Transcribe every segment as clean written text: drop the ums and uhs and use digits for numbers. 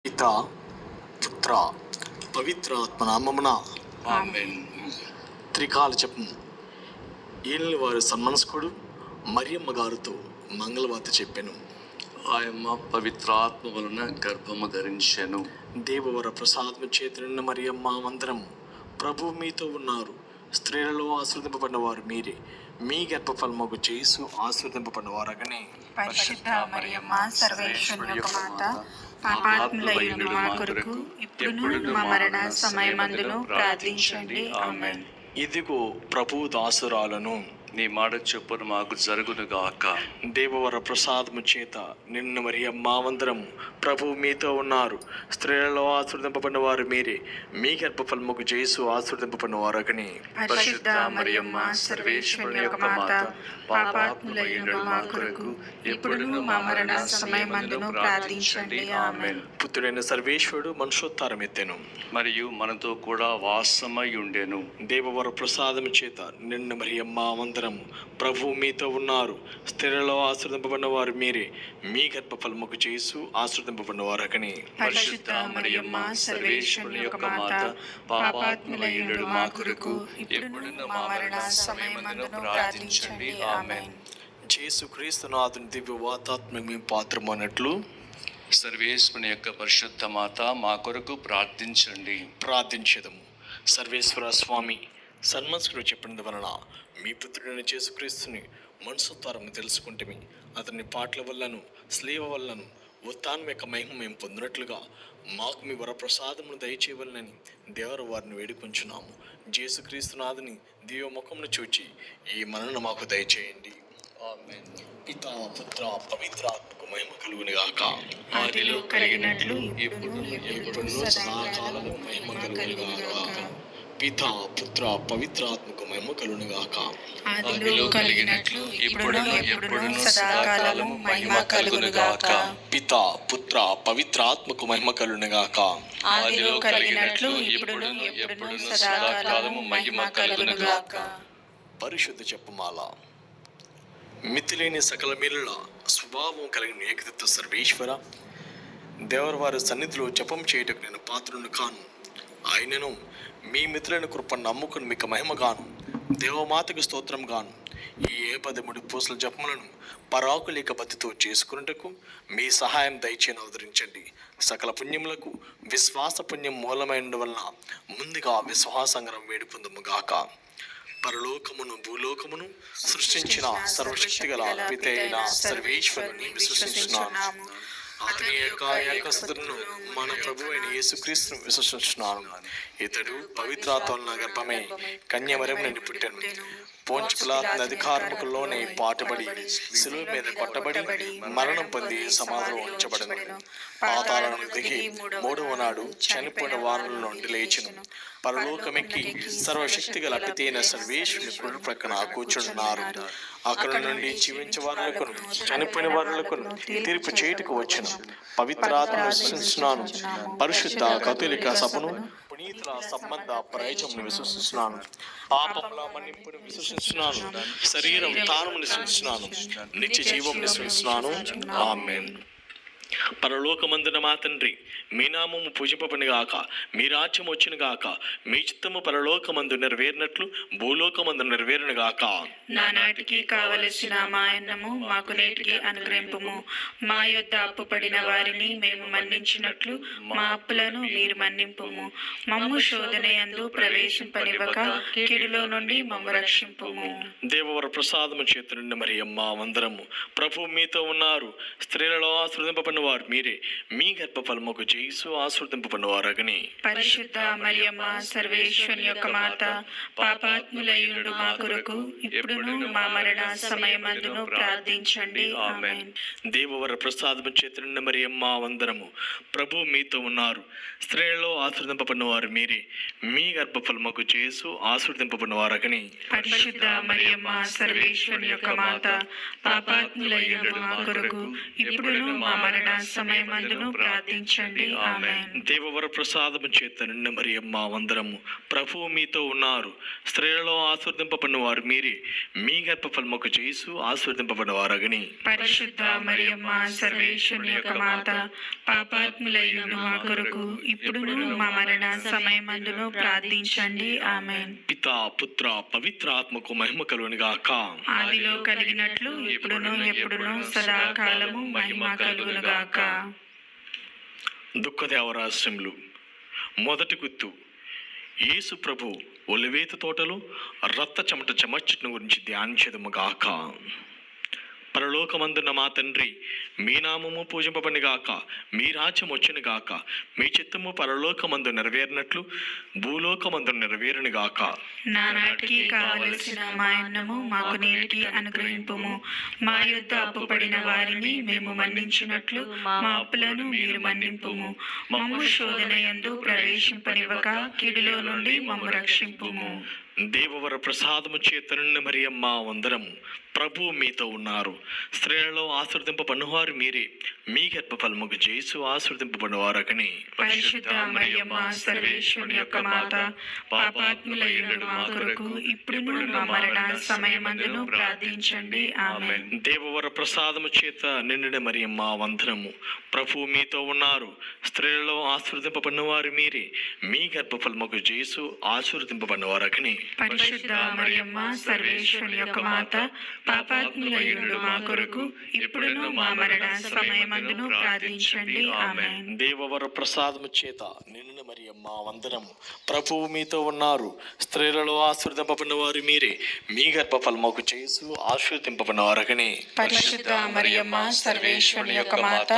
పిత పుత్ర పవిత్రాత్మ నామమున ఆమేన్. త్రికాల జపం. ఏలిన వారి సన్మనస్కుడు మరియమ్మ గారితో మంగళవార్త చెప్పెను. ఆయమ్మ పవిత్రాత్మ వలన గర్భము ధరించెను. దేవవర ప్రసాదము చేత నిన్న మరియమ్మ మందిరము ప్రభు మీతో ఉన్నారు. స్త్రీలలో ఆశీర్వదింపబడిన వారు మీరే. మీ గర్భఫలముగు చేసు ఆశీర్వదింపబడిన వారగనే. పరిశుద్ధ మరియమ్మ సర్వేశ్వరుని యొక్క మాత, పాపాత్ములైన మా కొరకు ఇప్పుడును మా మరణ సమయమందును ప్రార్థించండి. ఆమేన్. ఇదిగో ప్రభు దాసురాలను, నీ మాట చొప్పున మాకు జరుగునుగాక. దేవవర ప్రసాదము చేత నిన్న మరియమ్మ మందిరము ప్రభు మీతో ఉన్నారు. స్త్రీలలో ఆశీర్వదింపబడిన వారు మీరే. మీ గర్భఫలముగు చేసు ఆశీర్వదింపబడిన వారగనే. పరిశుద్ధ మరియమ్మ సర్వేశ్వరుని యొక్క మాత, పాపాత్ములైన మా కొరకు ఇప్పుడును మా మరణ సమయమందును ప్రార్థించండి. ఆమేన్. పుత్రుడైన సర్వేశ్వరుడు మనుషోత్తారం ఎత్తెను. మరియు మనతో కూడా వాసమై ఉండెను. దేవవర ప్రసాదము చేత నిన్న మరియమ్మ మందిరము ప్రభు మీతో ఉన్నారు. స్త్రీలలో ఆశీర్వదింపబడిన వారు మీరే. మీ గర్భఫలముకు చేసు ఆశీర్వదింపబడిన వారగనే. పరిశుద్ధ మరియమ్మ సర్వేశ్వరుని యొక్క మాత, పాపాత్ములైన మా కొరకు ఇప్పుడును మా మరణ సమయమందును ప్రార్థించండి. ఆమేన్. యేసు క్రీస్తునాథుని దివ్య వాతాత్మకు మేము పాత్రము అన్నట్లు సర్వేశ్వరుని యొక్క పరిశుద్ధ మాత మా కొరకు ప్రార్థించండి. ప్రార్థించదము. సర్వేశ్వర స్వామి, సన్మనస్కుడు చెప్పినది వలన మీ పుత్రుడైన యేసుక్రీస్తుని మనసోత్తారము తెలుసుకుంటే అతని పాటల వల్లను స్లీవ వల్లను ఉత్థానం యొక్క మహిమ మేము పొందినట్లుగా మాకు మీ వరప్రసాదమును దయచేయవలనని దేవరు వారిని వేడుకొంచున్నాము. యేసుక్రీస్తునాథుని దివ్య ముఖమును చూచి ఈ మనను మాకు దయచేయండి. ఆమేన్. పితా పుత్ర పవిత్రాత్మకు మహిమ కలుగునుగాక. ఆదిలో కలిగినట్లు ఇప్పుడు ఎప్పుడును సదాకాలము మహిమ కలుగునుగాక. పితా పుత్ర పవిత్రాత్మకు మహిమ కలుగునుగాక. ఆదిలో కలిగినట్లు ఇప్పుడును సదాకాలము మహిమ కలుగునుగాక. పితా పుత్ర పవిత్రాత్మకు మహిమ కలుగునుగాక. ఆదిలో కలిగినట్లు ఇప్పుడును సదాకాలము మహిమ కలుగునుగాక. పరిశుద్ధ జపమాల. మితిలేని సకల మేలుల స్వభావం కలిగిన ఏకదత్త సర్వేశ్వర, దేవర వారి సన్నిధిలో జపం చేయుటకు నేను పాత్రును కాను. ఆయనను మీ మిత్రులైన కృపను నమ్ముకుని మీకు మహిమగాను దేవమాతకు స్తోత్రం గాను ఈ 13 పూసల జపములను పరాకులేక బతితో చేసుకున్నటకు మీ సహాయం దయచేసి అవతరించండి. సకల పుణ్యములకు విశ్వాస పుణ్యం మూలమైన వలన ముందుగా విశ్వాసంగరం వేడి పొందుముగాక. పరలోకమును భూలోకమును సృష్టించిన సర్వశక్తి గల పిత అయిన సర్వేశ్వరుని విశ్వసించున్నాను. అతని యొక్క ఏకసుతులను మన ప్రభు అయిన యేసుక్రీస్తును విశ్వసించున్నాను. ఇతడు పవిత్రాత్మ గర్భమై కన్యమరం నుండి పుట్టెను. పోంచు పిలాతు అధికారములోనే పాటుబడి శిలువ మీద కొట్టబడి మరణం పొంది సమాధిలో ఉంచబడను. పాతాళాలను దిగి 3వ నాడు చనిపోయిన వారుల నుండి లేచెను. పరలోకమెక్కి సర్వశక్తి గల పితైన సర్వేశ్వరుని కుడి ప్రక్కన కూర్చున్నారు. అక్కడ నుండి జీవించే వారులకును చనిపోయిన వారులకును తీర్పు చేయుటకు వచ్చును. పవిత్రాత్మను విశ్వసిస్తున్నాను. పరిశుద్ధ కథోలిక సభను పునీతుల సంబంధ ప్రయోజనం విశ్వసిస్తున్నాను. పాపముల మన్నింపును విశ్వసిస్తున్నాను. శరీరం తాను విశ్వసిస్తున్నాను. నిత్య జీవం విశ్వసిస్తున్నాను. ఆమేన్. పరలోకమందున మా తండ్రి, మీ నామము పూజింపబడునుగాక. మీ రాజ్యం వచ్చునుగాక. మీ చిత్తము పరలోకమందు నెరవేరినట్లు భూలోకమందు నెరవేరునుగాక. నానాటికి కావలసిన మా అన్నము మాకు నేటికి అనుగ్రహింపుము. మా యొద్ద అప్పుపడిన వారిని మేము మన్నించినట్లు మా అప్పులను మీరు మన్నింపుము. మమ్ము శోధనయందు ప్రవేశింపనివ్వక కీడులో నుండి మమ్ము రక్షింపుము. దేవవర ప్రసాదము చేత నిండిన మరియమ్మ వందనము ప్రభు మీతో ఉన్నారు. స్త్రీలలో ఆశీర్వదింపబడిన వారు మీరే. మీ గర్భఫలముకు చేసు ఆశీర్వదింపబడిన వారగనే. పరిశుద్ధ మరియమ్మ సర్వేశ్వరుని యొక్క మాత, పాపాత్ములైన మా కొరకు ఇప్పుడును మా మరణ సమయమందును ప్రార్థించండి. ఆమేన్. దేవవర ప్రసాదము చేత నిండిన మరియమ్మ వందనము ప్రభు మీతో ఉన్నారు. స్త్రీలలో ఆశీర్వదింపబడిన వారు మీరే. మీ గర్భఫలముకు చేసు ఆశీర్వదింపబడిన వారగనే. పరిశుద్ధ మరియమ్మ సర్వేశ్వరుని యొక్క మాత, పాపాత్ములైన మా కొరకు ఇప్పుడును మా మరణ సమయమందును ప్రార్థించండి. ఆమేన్. దేవవర ప్రసాదము చేత నిండిన మరియమ్మ వందనము. ప్రభువు మీతో ఉన్నారు. స్త్రీలలో ఆశీర్వదింపబడిన వారు మీరే. మీ గర్భఫలముకు యేసు ఆశీర్వదింపబడిన వారగని. పరిశుద్ధ మరియమ్మ సర్వేశ్వరుని యొక్క మాత, పాపాత్ములైన మా కొరకు ఇప్పుడును మా మరణ సమయమందును ప్రార్థించండి. ఆమేన్. పితా పుత్ర పవిత్ర ఆత్మకు మహిమ కలుగును గాక. ఆదిలో కలిగినట్లు ఇప్పుడును ఎప్పుడును సదాకాలము మహిమ కలుగును గాక. దుఃఖదేవరాశ్యములు. మొదటి గుర్తు. యేసు ప్రభు ఒలివేత తోటలో రక్త చెమట చెమర్చటం గురించి ధ్యానించదము గాక. పరలోకమందున్న మా తండ్రి, మీ నామము పూజింపబడిన గాక. మీ రాజ్యం వచ్చును గాక. మీ చిత్తము పరలోకమందు నెరవేరినట్లు భూలోకమందు నెరవేరును గాక. నానాటికి కావలసిన మా అన్నము మాకు నేటికి అనుగ్రహింపుము. మా యొద్ద అప్పుపడిన వారిని మేము మన్నించినట్లు మా అప్పులను మీరు మన్నింపుము. మమ్ము శోధన యందు ప్రవేశింపనివ్వక కీడులో నుండి మమ్ము రక్షింపుము. దేవవర ప్రసాదము చేత నిండిన మరియమ్మ వందనము. ప్రభు మీతో ఉన్నారు. స్త్రీలలో ఆశీర్వదింపబడినవారు మీరే. మీ గర్భఫలముకు యేసు ఆశీర్వదింపబడినవారగని. పరిశుద్ధ మరియమ్మ సర్వేశ్వరుని యొక్క మాత, పాపాత్ములైన మా కొరకు ఇప్పుడును మా మరణ సమయమందును ప్రార్థించండి. ఆమేన్. దేవవర ప్రసాదము చేత నిండిన మరియమ్మ వందనము. ప్రభు మీతో ఉన్నారు. స్త్రీలలో ఆశీర్వదింపబడిన వారు మీరే. మీ గర్భఫలముకు యేసు ఆశీర్వదింపబడినవారగని. పరిశుద్ధ మరియమ్మ సర్వేశ్వరుని యొక్క మాత, పాపాత్ములైన మా కొరకు ఇప్పుడును మా మరణ సమయమందును ప్రార్థించండి. ఆమేన్. దేవవర ప్రసాదము చేత నిండిన మరియమ్మ వందనము. ప్రభువు మీతో ఉన్నారు. స్త్రీలలో ఆశీర్వదింపబడిన వారు మీరే. మీ గర్భఫలముకు యేసు ఆశీర్వదింపబడినవారగని. పరిశుద్ధ మరియమ్మ సర్వేశ్వరుని యొక్క మాత,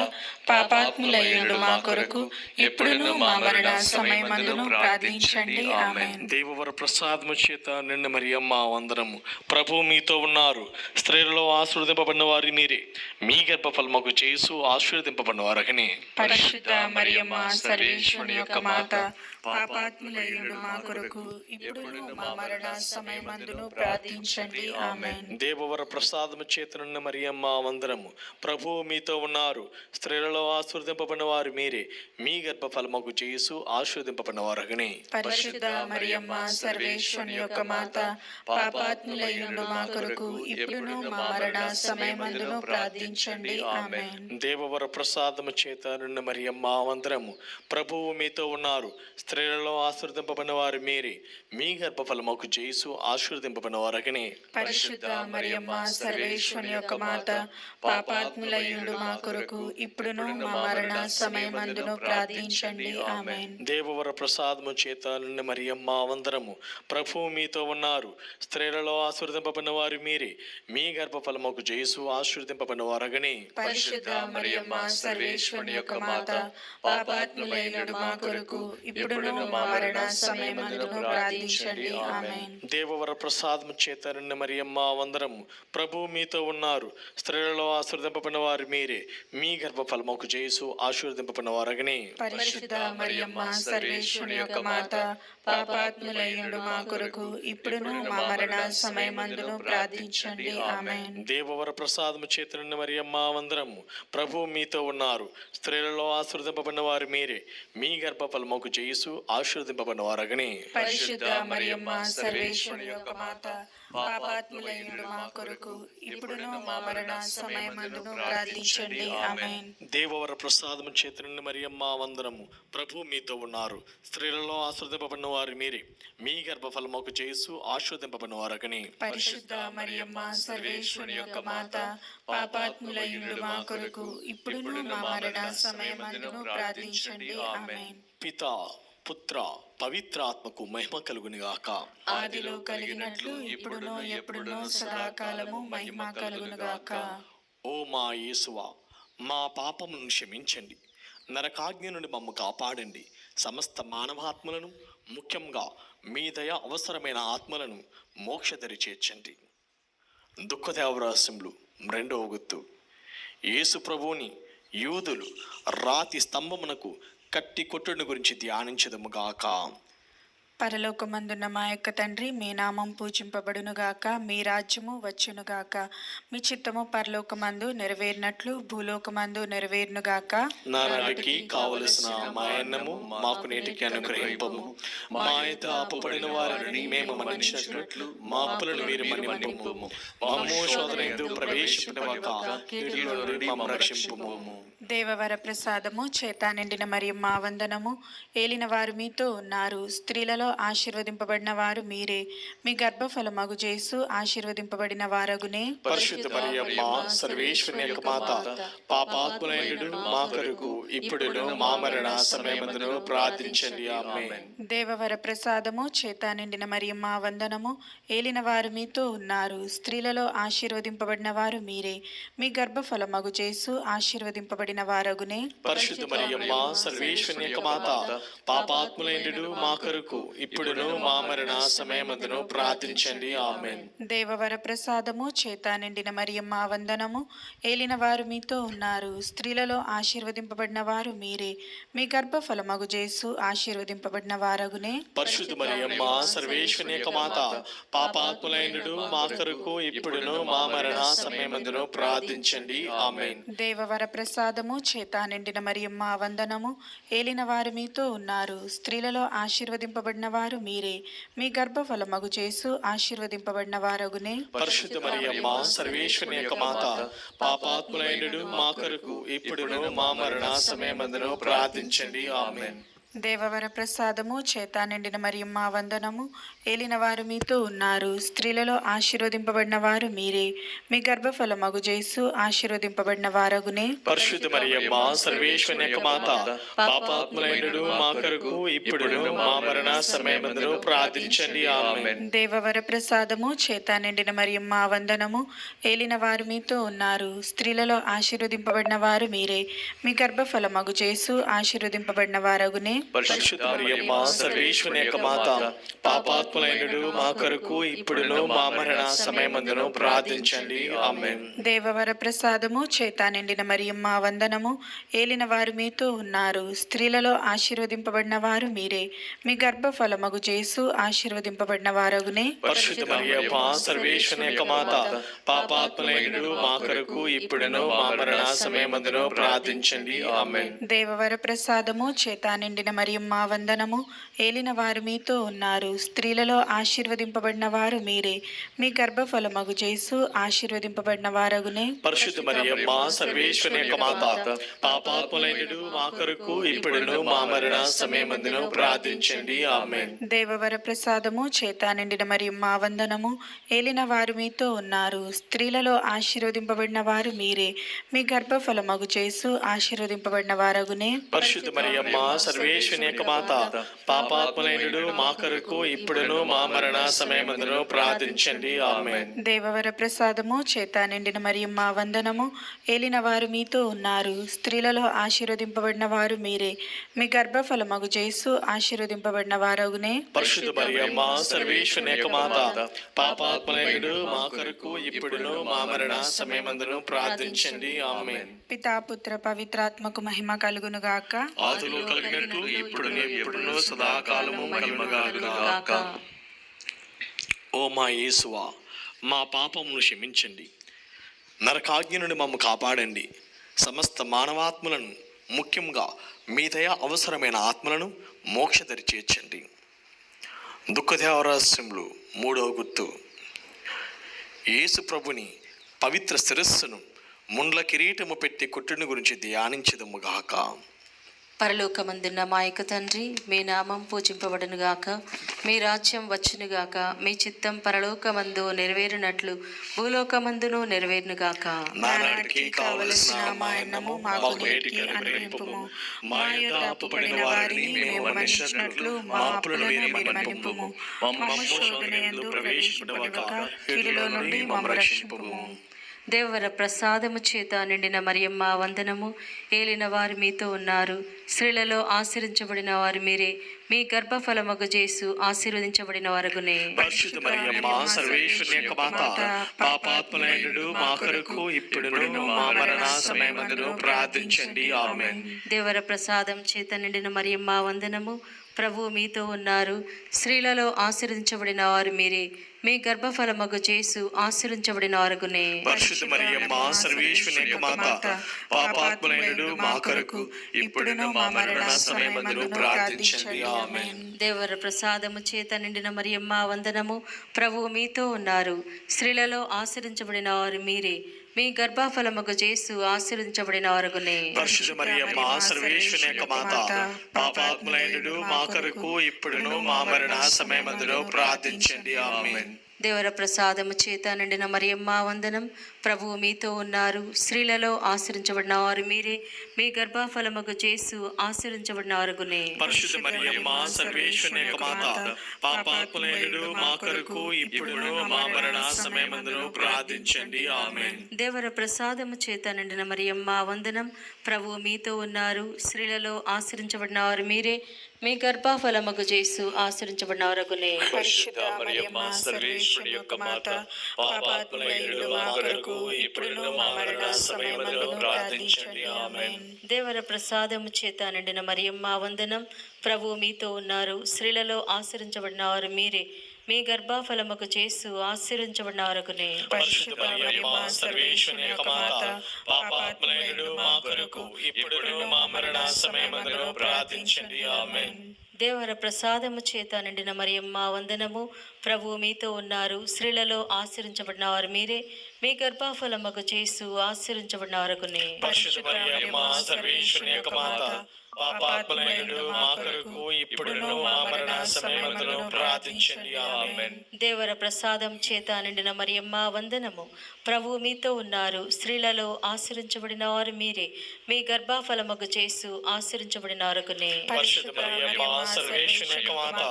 పాపాత్ములైన మా కొరకు ఇప్పుడును మా మరణ సమయమందును ప్రార్థించండి. ఆమేన్. దేవవర ప్రసాదము చేత నిండిన మరియమ్మ వందనము. ప్రభువు మీతో ఉన్నారు. స్త్రీలలో ఆశీర్వదింపబడిన వారు మీరే. మీ గర్భఫలముకు యేసు ఆశీర్వదింపబడిన వారగని. పరిశుద్ధ మరియమ్మ సర్వేశ్వరుని యొక్క మాత, పాపాత్ములైన మా కొరకు ఇప్పుడును మా మరణ సమయమందును ప్రార్థించండి. ఆమేన్. దేవవర ప్రసాదము చేత నిండిన మరియమ్మ వందనము. ప్రభువు మీతో ఉన్నారు. స్త్రీలలో ఆశీర్వదింపబడిన వారు మీరే. మీ గర్భఫలముకు యేసు ఆశీర్వదింపబడిన వారగని. పరిశుద్ధ మరియమ్మ సర్వేశ్వరుని యొక్క మాత, పాపాత్ములైన మా కొరకు ఇప్పుడును మా మరణ సమయమందును ప్రార్థించండి. ఆమేన్. దేవవర ప్రసాదము చేత నిండిన మరియమ్మ వందనము. ప్రభువు మీతో ఉన్నారు. స్త్రీలలో ఆశీర్వదింపబడిన వారు మీరే. మీ గర్భఫలముకు యేసు ఆశీర్వదింపబడిన వారగని. పరిశుద్ధ మరియమ్మ సర్వేశ్వరుని యొక్క మాత, పాపాత్ములైన మా కొరకు ఇప్పుడును మా మరణ సమయమందును ప్రార్థించండి. ఆమేన్. దేవవర ప్రసాదము చేత నిండిన మరియమ్మ వందనము. ప్రభువు మీతో ఉన్నారు. స్త్రీలలో ఆశీర్వదింపబడిన వారు మీరే. మీ గర్భఫలముకు యేసు ఆశీర్వదింపబడిన వారగని. పరిశుద్ధ మరియమ్మ సర్వేశ్వరుని యొక్క మాత, పాపాత్ములైన మా కొరకు ఇప్పుడును మా మరణ సమయమందును ప్రార్థించండి. ఆమేన్. దేవవర ప్రసాదము చేత నిండిన మరియమ్మ వందనము. ప్రభువు మీతో ఉన్నారు. స్త్రీలలో ఆశీర్వదింపబడిన వారు మీరే. మీ గర్భఫలముకు యేసు ఆశీర్వదింపబడిన వారగని. పరిశుద్ధ మరియమ్మ సర్వేశ్వరుని యొక్క మాత, పాపాత్ములైన మా కొరకు ఇప్పుడును మా మరణ సమయమందును ప్రార్థించండి. ఆమేన్. దేవవర ప్రసాదము చేత నిండిన మరియమ్మ వందనము. ప్రభువు మీతో ఉన్నారు. స్త్రీలలో ఆశీర్వదింపబడిన వారు మీరే. మీ గర్భఫలముకు యేసు ఆశీర్వదింపబడిన వారగని. పరిశుద్ధ మరియమ్మ సర్వేశ్వరుని యొక్క మాత, పాపాత్ములైన మా కొరకు ఇప్పుడును మా మరణ సమయమందును ప్రార్థించండి. ఆమేన్. దేవవర ప్రసాదము చేత నిండిన మరియమ్మ వందనము. ప్రభువు మీతో ఉన్నారు. స్త్రీలలో ఆశీర్వదింపబడిన వారు మీరే. మీ గర్భఫలముకు యేసు ఆశీర్వదింపబడిన వారగని. పరిశుద్ధ మరియమ్మ సర్వేశ్వరుని యొక్క మాత, పాపాత్ములైన మా కొరకు ఇప్పుడును మా మరణ సమయమందును ప్రార్థించండి. ఆమేన్. పితా పుత్ర పవిత్ర ఆత్మకు మహిమ కలుగును గాక. ఆదిలో కలిగినట్లు ఇప్పుడును ఎప్పుడును సదాకాలము మహిమ కలుగును గాక. ఓ మా యేసువా, మా పాపములను క్షమించండి. నరకాజ్ఞ నుండి మమ్ము కాపాడండి. సమస్త మానవాత్మలను, ముఖ్యంగా మీ దయ అవసరమైన ఆత్మలను మోక్షదరి చేర్చండి. దుఃఖదేవరాస్యములు. రెండవ గుర్తు. యేసు ప్రభువుని యూదులు రాతి స్తంభమునకు కట్టి కొట్టుని గురించి ధ్యానించదముగాక. పరలోకమందున్న మా యొక్క తండ్రి, మీ నామం పూజింపబడునుగాక, మీ రాజ్యము వచ్చునుగాక, మీ చిత్తము పరలోకమందు నెరవేరినట్లు భూలోకమందు నెరవేరునుగాక. నానాటికి కావలసిన మా అన్నము మాకు నేటికి అనుగ్రహింపము. మా యొక్క అప్పుపడిన వారిని మేము మన్నించినట్లు మా అప్పులను మీరు మన్నింపము. మమ్ము శోధనయందు ప్రవేశింపనివ్వక కీడులో నుండి మమ్ము రక్షింపుము. దేవవర ప్రసాదము చేత నిండిన మరియమ్మ వందనము. ఏలిన వారు మీతో ఉన్నారు, స్త్రీలలో ఆశీర్వదింపబడిన వారు మీరే, మీ గర్భఫలమగు జేసు ఆశీర్వదింపబడిన వారగునే. పరిశుద్ధ మరియమ్మ సర్వేశ్వరుని యొక్క మాత, పాపాత్ములైనడు మా కొరకు ఇప్పుడును మా మరణ సమయమందును ప్రార్థించండి. ఆమేన్. దేవవర ప్రసాదము చేత నిండిన మరియమ్మ వందనము. ఏలిన వారు మీతో ఉన్నారు, స్త్రీలలో ఆశీర్వదింపబడిన వారు మీరే, మీ గర్భఫలమగు జేసు ఆశీర్వదింపబడిన వారగునే. పరిశుద్ధ మరియమ్మ సర్వేశ్వరుని యొక్క మాత, పాపాత్ములైనడు మా కొరకు ఇప్పుడును మా మరణ సమయమందును ప్రార్థించండి. ఆమేన్. దేవవర ప్రసాదము చేత నిండిన మరియమ్మ వందనము. ఏలిన వారు మీతో ఉన్నారు, స్త్రీలలో ఆశీర్వదింపబడిన వారు మీరే, మీ గర్భఫలమగు జేసు ఆశీర్వదింపబడిన వారగునే. పరిశుద్ధ మరియమ్మ సర్వేశ్వరుని యొక్క మాత, పాపాత్ములైనడు మా కొరకు ఇప్పుడును మా మరణ సమయమందును ప్రార్థించండి. ఆమేన్. దేవవర ప్రసాదము చేత నిండిన మరియమ్మ వందనము. ఏలిన వారు మీతో ఉన్నారు, స్త్రీలలో ఆశీర్వదింపబడిన వారు మీరే, మీ గర్భఫలమగు జేసు ఆశీర్వదింపబడిన వారగునే. పరిశుద్ధ మరియమ్మ సర్వేశ్వరుని యొక్క మాత, పాపాత్ములైనడు మా కొరకు ఇప్పుడును మా మరణ సమయమందును ప్రార్థించండి. ఆమేన్. దేవవర ప్రసాదము చేత నిండిన మరియమ్మ వందనము. ఏలిన వారు మీతో ఉన్నారు, స్త్రీలలో ఆశీర్వదింపబడిన వారు మీరే, మీ గర్భఫలమగు జేసు ఆశీర్వదింపబడిన వారగునే. పరిశుద్ధ మరియమ్మ సర్వేశ్వరుని యొక్క మాత, పాపాత్ములైనడు మా కొరకు ఇప్పుడును మా మరణ సమయమందును ప్రార్థించండి. ఆమేన్. దేవవర ప్రసాదము చేత నిండిన మరియమ్మ వందనము. ఏలిన వారు మీతో ఉన్నారు, స్త్రీలలో ఆశీర్వదింపబడిన వారు మీరే, మీ గర్భఫలమగు జేసు ఆశీర్వదింపబడిన వారగునే. పరిశుద్ధ మరియమ్మ సర్వేశ్వరుని యొక్క మాత, పాపాత్ములైనడు మా కొరకు ఇప్పుడును మా మరణ సమయమందును ప్రార్థించండి. ఆమేన్. దేవవర ప్రసాదము చేత నిండిన మరియమ్మ వందనము. ఏలిన వారు మీతో ఉన్నారు, స్త్రీలలో ఆశీర్వదింపబడిన వారు మీరే, మీ గర్భఫలమగు జేసు ఆశీర్వదింపబడిన వారగునే. పరిశుద్ధ మరియమ్మ సర్వేశ్వరుని యొక్క మాత, పాపాత్ములైనడు మా కొరకు ఇప్పుడును మా మరణ సమయమందును ప్రార్థించండి. ఆమేన్. దేవవర ప్రసాదము చేత నిండిన మరియమ్మ వందనము. ఏలిన వారు మీతో ఉన్నారు, స్త్రీలలో ఆశీర్వదింపబడిన వారు మీరే, మీ గర్భఫలమగు జేసు ఆశీర్వదింపబడిన వారగునే. పరిశుద్ధ మరియమ్మ సర్వేశ్వరుని యొక్క మాత, పాపాత్ములైనడు మా కొరకు ఇప్పుడును మా మరణ సమయమందును ప్రార్థించండి. ఆమేన్. దేవవర ప్రసాదము చేత నిండిన మరియమ్మ వందనము. ఏలిన వారు మీతో ఉన్నారు, స్త్రీలలో ఆశీర్వదింపబడిన వారు మీరే, మీ గర్భఫలమగు జేసు ఆశీర్వదింపబడిన వారగునే. పరిశుద్ధ మరియమ్మ సర్వేశ్వరుని యొక్క మాత, పాపాత్ములైనడు మా కొరకు ఇప్పుడును మా మరణ సమయమందును ప్రార్థించండి. ఆమేన్. దేవవర ప్రసాదము చేత నిండిన మరియమ్మ వందనము. ఏలిన వారు మీతో ఉన్నారు, స్త్రీలలో ఆశీర్వదింపబడిన వారు మీరే, మీ గర్భఫలమగు జేసు ఆశీర్వదింపబడిన వారగునే. పరిశుద్ధ మరియమ్మ సర్వేశ్వరుని యొక్క మాత, పాపాత్ములైనడు మా కొరకు ఇప్పుడును మా మరణ సమయమందును ప్రార్థించండి. ఆమేన్. పితా పుత్ర పవిత్రాత్మకు మహిమ కలుగునుగాక. ఆదిలో కలిగినట్లు ఇప్పుడును ఎప్పుడును సదాకాలము మహిమగాక. ఓ మా యేసువా, మా పాపమును క్షమించండి, నరకాగ్ని నుండి మమ్ము కాపాడండి, సమస్త మానవాత్మలను, ముఖ్యంగా మీ దయ అవసరమైన ఆత్మలను మోక్షదరి చేర్చండి. దుఃఖదేవరహస్యంలో 3వ గుర్తు. యేసు ప్రభుని పవిత్ర శిరస్సును ముండ్ల కిరీటము పెట్టి కుట్టుని గురించి ధ్యానించదముగాక. పరలోకమందున్న మా యొక్క తండ్రి, మీ నామం పూజింపబడునుగాక, మీ రాజ్యం వచ్చునుగాక, మీ చిత్తం పరలోకమందు నెరవేరునట్లు భూలోకమందును నెరవేరునుగాక. నానాటికి కావలసిన మా అన్నము మాకు నేటికి అనుగ్రహింపుము. మా యొక్క అప్పుపడిన వారిని మేము మన్నించినట్లు మా అప్పులను మీరు మన్నింపుము. మమ్ము శోధనయందు ప్రవేశింపనివ్వక కీడులో నుండి మమ్ము రక్షింపుము. దేవవర ప్రసాదము చేత నిండిన మరియమ్మ వందనము. ఏలిన వారు మీతో ఉన్నారు, స్త్రీలలో ఆశీర్వించబడిన వారు మీరే, మీ గర్భఫలమగు యేసు ఆశీర్వదించబడిన వారగునే. పరిశుద్ధ మరియమ్మ సర్వేశ్వరుని యొక్క మాత, పాపాత్ములైనడు మా కొరకు ఇప్పుడును మా మరణ సమయమందును ప్రార్థించండి. ఆమేన్. దేవర ప్రసాదం చేత నిండిన మరియమ్మ వందనము. ప్రభువు మీతో ఉన్నారు. స్త్రీలలో ఆశీర్వదించబడిన వారు మీరే, మీ గర్భఫలమగు యేసు ఆశీర్వించబడిన వారగునే. పరిశుద్ధ మరియమ్మ సర్వేశ్వరుని యొక్క మాత, పాపాత్ములైనడు మా కొరకు ఇప్పుడును మా మరణ సమయమందును ప్రార్థించండి. ఆమేన్. దేవర ప్రసాదము చేత నిండిన మరియమ్మ వందనము. ప్రభువు మీతో ఉన్నారు. స్త్రీలలో ఆశీర్వించబడిన వారు మీరే, మీ గర్భఫలమగు యేసు ఆశీర్వించబడిన వారగునే. పరిశుద్ధ మరియమ్మ సర్వేశ్వరుని యొక్క మాత, పాపాత్ములైనడు మా కొరకు ఇప్పుడును మా మరణ సమయమందును ప్రార్థించండి. ఆమేన్. దేవర ప్రసాదము చేత నిండిన మరియమ్మ వందనం. ప్రభువు మీతో ఉన్నారు. స్త్రీలలో ఆశీర్వించబడిన వారు మీరే, మీ గర్భఫలమగు యేసు ఆశీర్వించబడిన వారగునే. పరిశుద్ధ మరియమ్మ సర్వేశ్వరుని యొక్క మాత, పాపాత్ములైనడు మా కొరకు ఇప్పుడును మా మరణ సమయమందును ప్రార్థించండి. ఆమేన్. దేవర ప్రసాదము చేత నిండిన మరియమ్మ వందనం. ప్రభువు మీతో ఉన్నారు. స్త్రీలలో ఆశీర్వించబడిన వారు మీరే, మీ గర్భఫలమగు యేసు ఆశీర్వించబడిన వారగునే. పరిశుద్ధ మరియమ్మ సర్వేశ్వరుని యొక్క మాత, పాపాత్ములైనడు మా కొరకు ఇప్పుడును మా మరణ సమయమందును ప్రార్థించండి. ఆమేన్. దేవర ప్రసాదము చేత నిండిన మరియమ్మ వందనం. ప్రభువు మీతో ఉన్నారు. స్త్రీలలో ఆశీర్వించబడిన వారు మీరే, మీ గర్భఫలమగు యేసు ఆశీర్వించబడిన వారగునే. పరిశుద్ధ మరియమ్మ సర్వేశ్వరుని యొక్క మాత, పాపాత్ములైనడు మా కొరకు ఇప్పుడును మా మరణ సమయమందును ప్రార్థించండి. ఆమేన్. దేవర ప్రసాదము చేత నిండిన మరియమ్మ వందనము. ప్రభువు మీతో ఉన్నారు. స్త్రీలలో ఆశీర్వించబడిన వారు మీరే, మీ గర్భఫలమగు యేసు ఆశీర్వించబడిన వారగునే. పరిశుద్ధ మరియమ్మ సర్వేశ్వరుని యొక్క మాత, పాపాత్ములైనడు మా కొరకు ఇప్పుడును మా మరణ సమయమందును ప్రార్థించండి. ఆమేన్. దేవర ప్రసాదం చేత నిండిన మరియమ్మ వందనము. ప్రభువు మీతో ఉన్నారు. స్త్రీలలో ఆశీర్వించబడిన వారు మీరే, మీ గర్భఫలమగు యేసు ఆశీర్వించబడిన వారగునే. పరిశుద్ధ మరియమ్మ సర్వేశ్వరుని యొక్క మాత,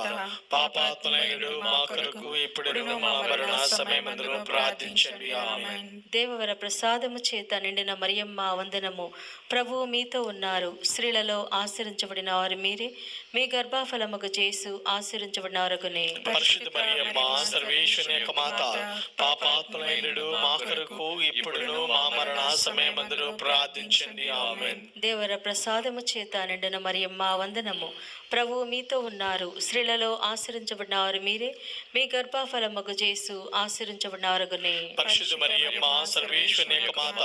పాపాత్ములైనడు మా కొరకు ఇప్పుడును మా మరణ సమయమందును ప్రార్థించండి. ఆమేన్. దేవర ప్రసాదము చేత నిండిన మరియమ్మ వందనము. ప్రభువు మీతో ఉన్నారు. స్త్రీలలో ఆశీర్వించబడిన వారు మీరే, మీ గర్భఫలమగు యేసు ఆశీర్వించబడిన వారగునే. పరిశుద్ధ మరియమ్మ సర్వేశ్వరుని యొక్క మాత, పాపాత్ములైనడు మా కొరకు ఇప్పుడును మా మరణ సమయమందును ప్రార్థించండి. ఆమేన్. దేవర ప్రసాదము చేత నిండిన మరియమ్మ వందనము. ప్రభువు మీతో ఉన్నారు. స్త్రీలలో ఆశీర్వించబడిన వారు మీరే, మీ గర్భఫలమగు యేసు ఆశీర్వించబడిన వారగునే. పరిశుద్ధ మరియమ్మ సర్వేశ్వరుని యొక్క మాత,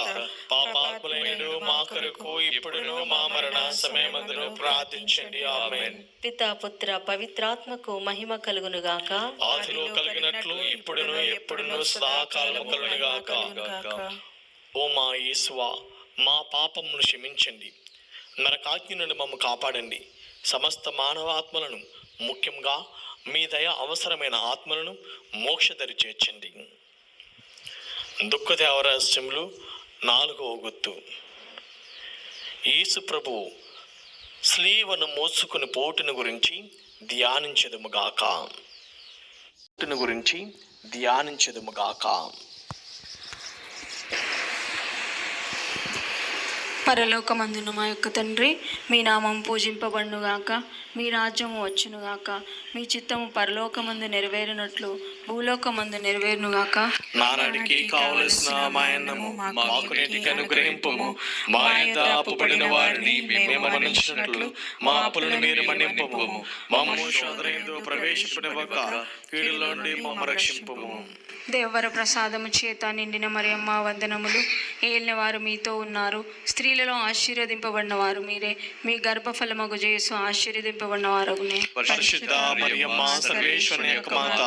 పాపాత్ములైనడు మా కొరకు ఇప్పుడును మా మరణ సమయమందును ప్రార్థించండి. ఆమేన్. పితా పుత్ర పవిత్రాత్మకు మహిమ కలుగునుగాక. ఆదిలో కలిగినట్లు ఇప్పుడును ఎప్పుడును సదాకాలము కలుగునుగాక. ఓ మా యేసువా, మా పాపమును క్షమించండి, నరకాగ్ని నుండి మమ్ము కాపాడండి, సమస్త మానవాత్మలను, ముఖ్యంగా మీ దయ అవసరమైన ఆత్మలను మోక్షదరి చేర్చండి. దుఃఖదేవరహస్యములు 4వ గుర్తు. యేసు ప్రభువు స్లీవను మోసుకుని పోటును గురించి ధ్యానించదుముగాక. పరలోకమందున మా యొక్క తండ్రి, మీ నామం పూజింపబడునుగాక, మీ రాజ్యము వచ్చునుగాక, మీ చిత్తము పరలోకమందు నెరవేరునట్లు భూలోకమందు నెరవేరునుగాక. నానాటికి కావలసిన మాయన్నము మాకు నేటికి అనుగ్రహింపుము. మా యందు అప్పుపడిన వారిని మేము మన్నించినట్లు మా అప్పులను మీరు మన్నింపుము. మమ్ము శోధనయందు ప్రవేశపెట్టవక కీడులో నుండి మమ్ము రక్షింపుము. దేవర ప్రసాదము చేత నిండిన మరియమ్మ వందనములు. ఏలిన వారు మీతో ఉన్నారు. స్త్రీలలో ఆశీర్వదింపబడిన వారు మీరే, మీ గర్భఫలమగు యేసు ఆశీర్వదింపబడిన వారగునే. పరిశుద్ధ మరియమ్మ సర్వేశ్వరుని యొక్క మాత,